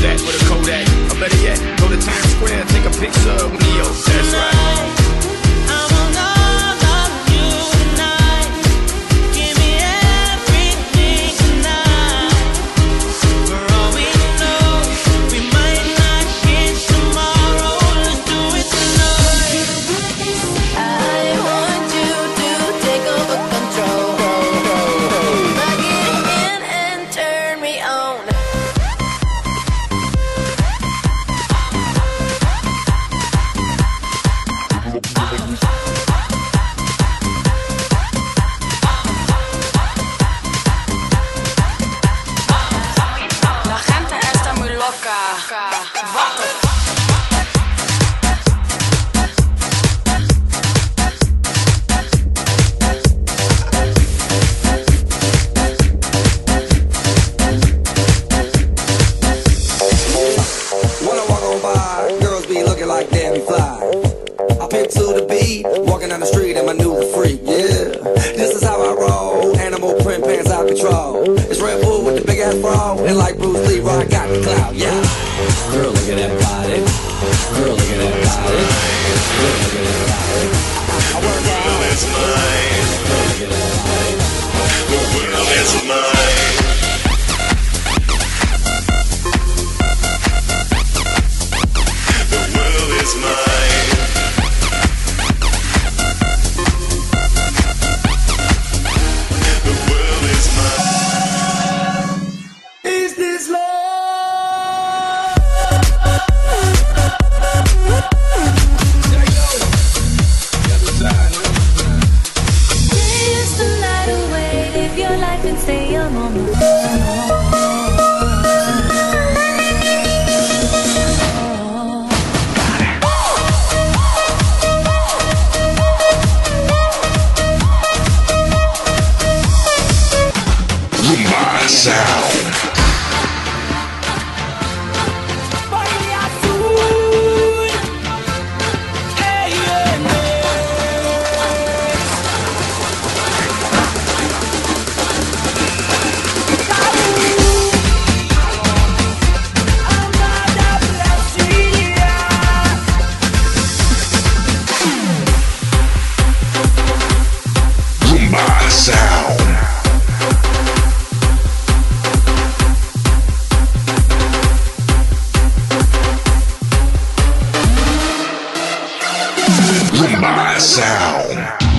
that with a Kodak. Or better yet, go to Times Square, take a picture of Neo. That's right. Like damn, we fly. I pick to the beat, walking down the street and my new freak, yeah. This is how I roll, animal print pants out control. It's Red Bull with the big ass bra, and like Bruce Lee, I got the clout, yeah. Girl, look at that body. Girl, look at that body. Girl, look at that body. I work out. Girl, that's mine. Girl, look at that body. Girl, that's mine. Stay young on the floor. Rumba sound. Rumba sound.